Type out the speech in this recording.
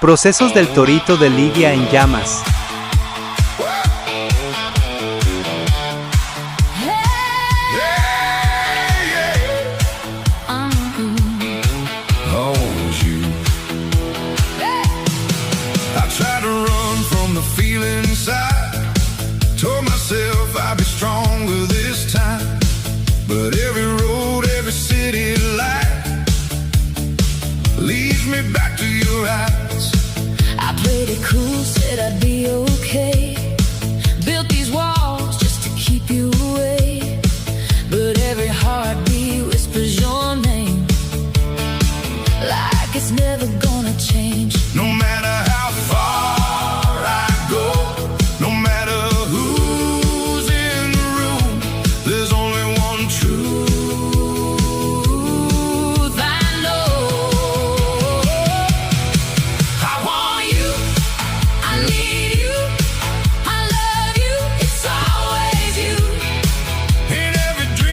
Procesos del torito de lidia en llamas. I try to run from the feeling inside.